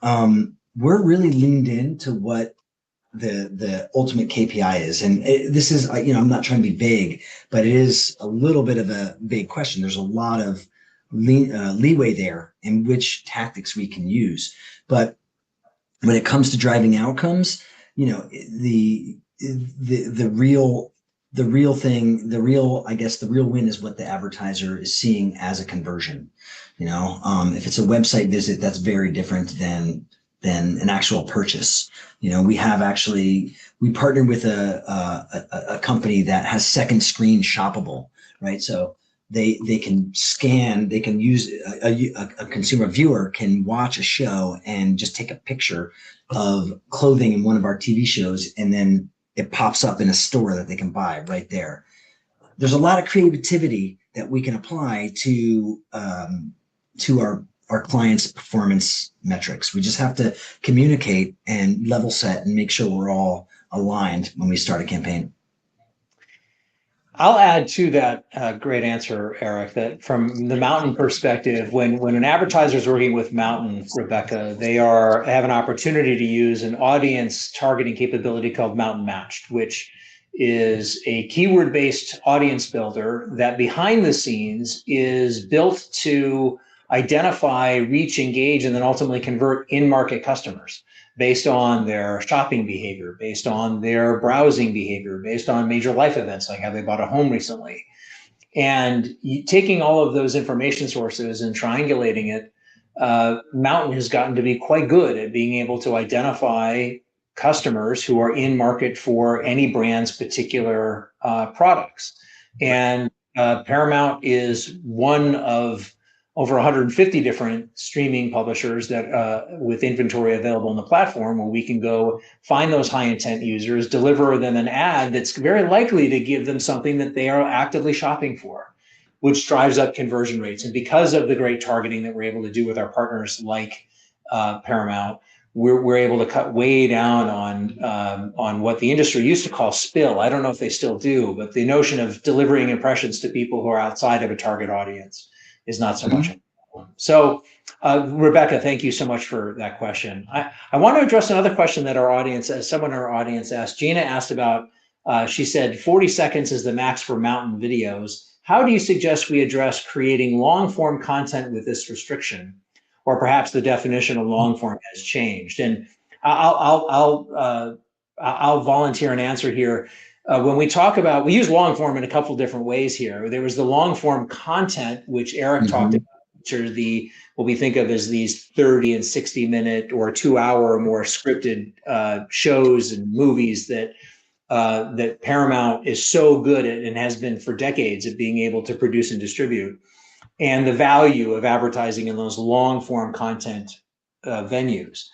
We're really leaned into what the ultimate KPI is. And this is, I'm not trying to be vague, but it is a little bit of a vague question. There's a lot of leeway there in which tactics we can use. But when it comes to driving outcomes, the real win is what the advertiser is seeing as a conversion. If it's a website visit, that's very different than than an actual purchase. We partnered with a company that has second screen shoppable, right? So they can scan, they can use a consumer viewer can watch a show and just take a picture of clothing in one of our TV shows, and then it pops up in a store that they can buy right there. There's a lot of creativity that we can apply to our clients' performance metrics. We just have to communicate and level set and make sure we're all aligned when we start a campaign. I'll add to that great answer, Eric, that from the Mountain perspective, when an advertiser is working with Mountain, Rebecca, they have an opportunity to use an audience targeting capability called Mountain Matched, which is a keyword-based audience builder that behind the scenes is built to identify, reach, engage, and then ultimately convert in-market customers based on their shopping behavior, based on their browsing behavior, based on major life events, like have they bought a home recently. And taking all of those information sources and triangulating it, Mountain has gotten to be quite good at being able to identify customers who are in market for any brand's particular products. And Paramount is one of over 150 different streaming publishers that with inventory available on the platform, where we can go find those high intent users, deliver them an ad that's very likely to give them something that they are actively shopping for, which drives up conversion rates. And because of the great targeting that we're able to do with our partners like Paramount, we're able to cut way down on what the industry used to call spill. I don't know if they still do, but the notion of delivering impressions to people who are outside of a target audience is not so much. So, Rebecca, thank you so much for that question. I want to address another question that someone in our audience asked. Gina asked about, she said 40 seconds is the max for Mountain videos. How do you suggest we address creating long form content with this restriction? Or perhaps the definition of long form has changed. And I'll volunteer an answer here. When we talk about, we use long form in a couple different ways here. There was the long form content, which Eric talked about, which are what we think of as these 30 and 60 minute or 2 hour or more scripted shows and movies that Paramount is so good at and has been for decades at being able to produce and distribute. And the value of advertising in those long form content venues.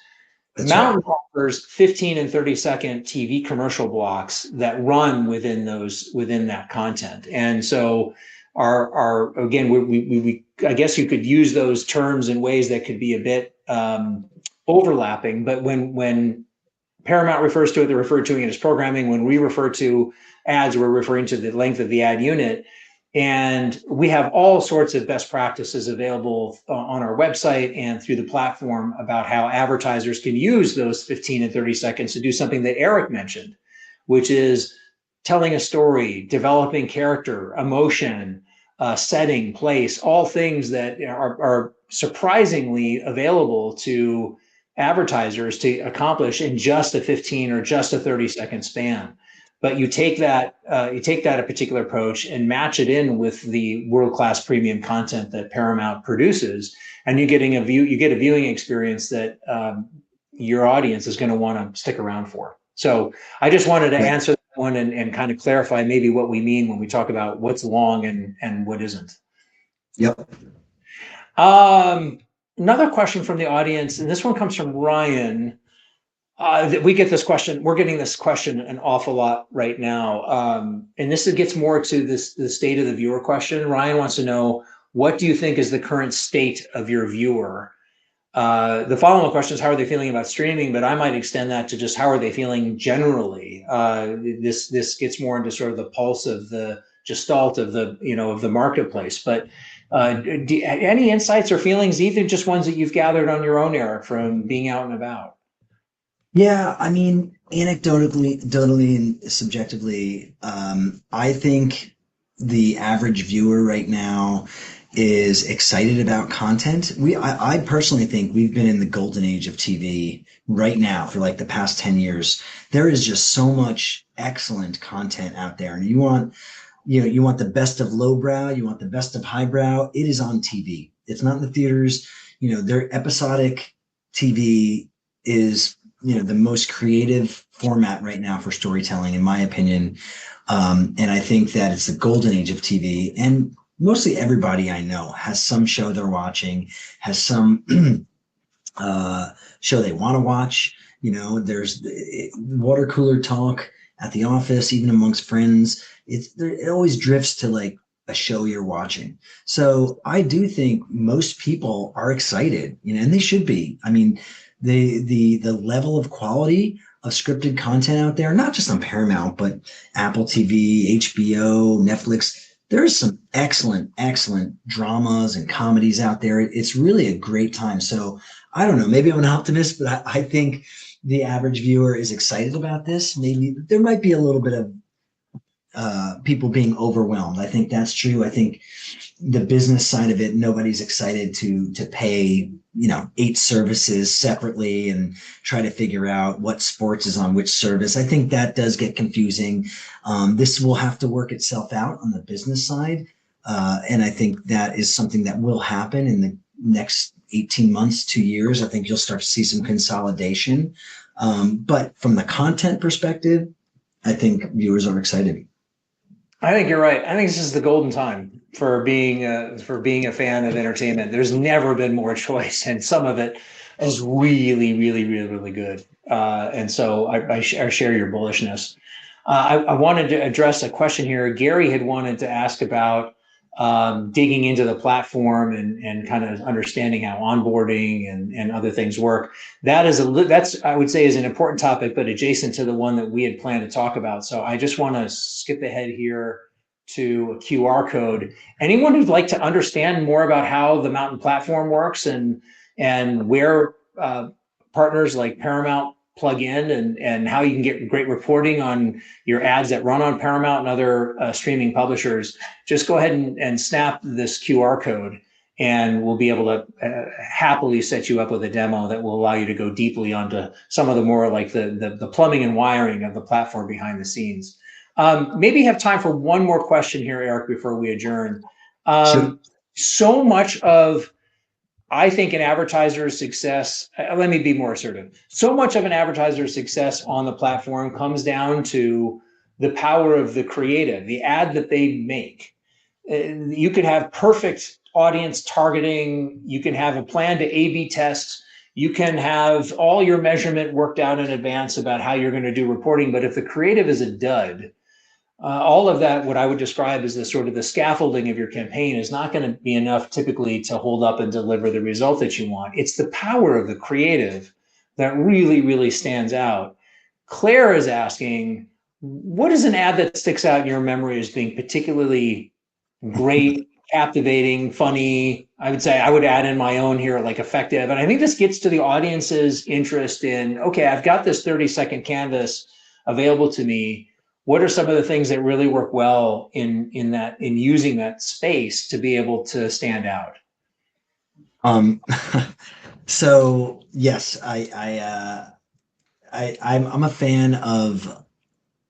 Mountain offers 15 and 30-second TV commercial blocks that run within that content. And so again, we I guess you could use those terms in ways that could be a bit overlapping, but when Paramount refers to it, they're referred to it as programming. When we refer to ads, we're referring to the length of the ad unit. And we have all sorts of best practices available on our website and through the platform about how advertisers can use those 15 and 30 seconds to do something that Eric mentioned, which is telling a story, developing character, emotion, setting, place, all things that are surprisingly available to advertisers to accomplish in just a 15 or just a 30-second span. But you take that a particular approach and match it in with the world-class premium content that Paramount produces, and you get a viewing experience that your audience is going to want to stick around for. So I just wanted to answer that one and kind of clarify maybe what we mean when we talk about what's long and what isn't. Yep. Another question from the audience, and this one comes from Ryan. We get this question. We're getting this question an awful lot right now, and this gets more to the state of the viewer question. Ryan wants to know, what do you think is the current state of your viewer? The follow-up question is, how are they feeling about streaming? But I might extend that to just how are they feeling generally. This gets more into sort of the pulse of the gestalt of the marketplace. But any insights or feelings, even just ones that you've gathered on your own, Eric, from being out and about? Yeah, I mean, anecdotally and subjectively, I think the average viewer right now is excited about content. I personally think we've been in the golden age of TV right now for like the past 10 years. There is just so much excellent content out there, and you want the best of lowbrow, you want the best of highbrow. It is on TV. It's not in the theaters. Their episodic TV is, the most creative format right now for storytelling, in my opinion. And I think that it's the golden age of TV. And mostly everybody I know has some show they're watching, has some show they want to watch. There's water cooler talk at the office, even amongst friends. It always drifts to like a show you're watching. So I do think most people are excited, and they should be. I mean, the level of quality of scripted content out there, not just on Paramount, but Apple TV, HBO, Netflix. There's some excellent dramas and comedies out there. It's really a great time. So I don't know, maybe I'm an optimist, but I think the average viewer is excited about this. Maybe there might be a little bit of people being overwhelmed. I think that's true. I think the business side of it, nobody's excited to pay 8 services separately and try to figure out what sports is on which service. I think that does get confusing. This will have to work itself out on the business side, and I think that is something that will happen in the next 18 months, 2 years. I think you'll start to see some consolidation, but from the content perspective, I think viewers are excited. I think you're right. I think this is the golden time for being a fan of entertainment. There's never been more choice, and some of it is really, really, really, really good. And so I share your bullishness. I wanted to address a question here. Gary had wanted to ask about digging into the platform and kind of understanding how onboarding and other things work. That's I would say is an important topic, but adjacent to the one that we had planned to talk about. So I just want to skip ahead here to a QR code. Anyone who'd like to understand more about how the Mountain platform works and where partners like Paramount plug in and how you can get great reporting on your ads that run on Paramount and other streaming publishers, just go ahead and snap this QR code and we'll be able to happily set you up with a demo that will allow you to go deeply onto some of the more like the plumbing and wiring of the platform behind the scenes. Maybe have time for one more question here, Eric, before we adjourn. Sure. So much of I think an advertiser's success, let me be more assertive. So much of an advertiser's success on the platform comes down to the power of the creative, the ad that they make. You could have perfect audience targeting. You can have a plan to A/B test. You can have all your measurement worked out in advance about how you're going to do reporting. But if the creative is a dud, all of that, what I would describe as the sort of the scaffolding of your campaign, is not going to be enough typically to hold up and deliver the result that you want. It's the power of the creative that really, really stands out. Claire is asking, what is an ad that sticks out in your memory as being particularly great, captivating, funny? I would say I would add in my own here, like effective. And I think this gets to the audience's interest in, okay, I've got this 30-second canvas available to me. What are some of the things that really work well in using that space to be able to stand out? So yes, I'm a fan of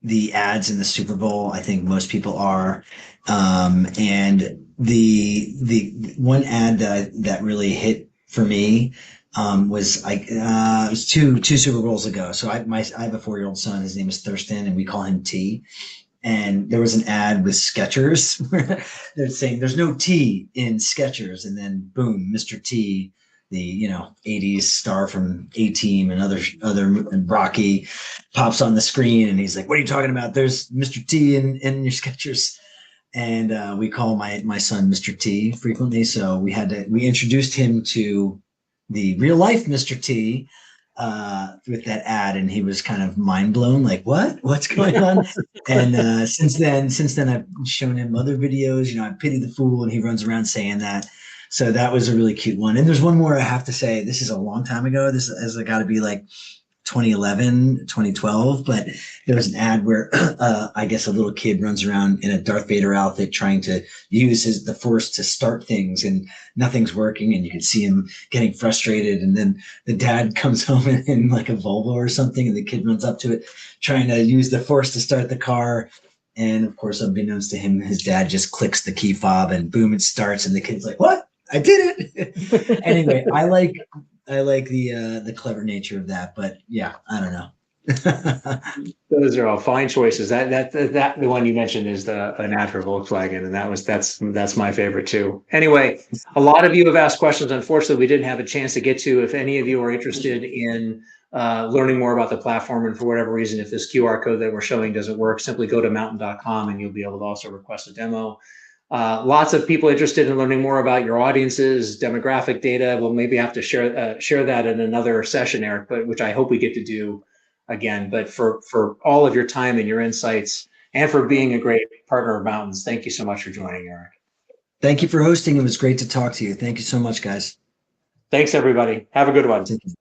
the ads in the Super Bowl. I think most people are. And the one ad that really hit for me was it was two Super Bowls ago. So I have a 4-year-old son. His name is Thurston, and we call him T. And there was an ad with Skechers where they're saying there's no T in Skechers, and then boom, Mr. T, the 80s star from A-Team and other and Rocky, pops on the screen, and he's like, "What are you talking about? There's Mr. T in your Skechers." And we call my son Mr. T frequently, so we introduced him to the real life Mr. T with that ad, and he was kind of mind blown, like, what's going on? And since then I've shown him other videos. I pity the fool, and he runs around saying that. So that was a really cute one. And there's one more I have to say. This is a long time ago. This has got to be like 2011, 2012, but there was an ad where I guess a little kid runs around in a Darth Vader outfit trying to use the Force to start things, and nothing's working, and you can see him getting frustrated, and then the dad comes home in like a Volvo or something, and the kid runs up to it trying to use the Force to start the car, and of course, unbeknownst to him, his dad just clicks the key fob, and boom, it starts, and the kid's like, "What? I did it!" Anyway, I like the clever nature of that, but yeah, I don't know. Those are all fine choices. That the one you mentioned is an ad for Volkswagen, and that's my favorite too. Anyway, a lot of you have asked questions. Unfortunately, we didn't have a chance to get to. If any of you are interested in learning more about the platform, and for whatever reason, if this QR code that we're showing doesn't work, simply go to mountain.com and you'll be able to also request a demo. Lots of people interested in learning more about your audiences, demographic data. We'll maybe have to share that in another session, Eric, but which I hope we get to do again. But for all of your time and your insights, and for being a great partner of Mountains, thank you so much for joining, Eric. Thank you for hosting. It was great to talk to you. Thank you so much, guys. Thanks, everybody. Have a good one. Take care.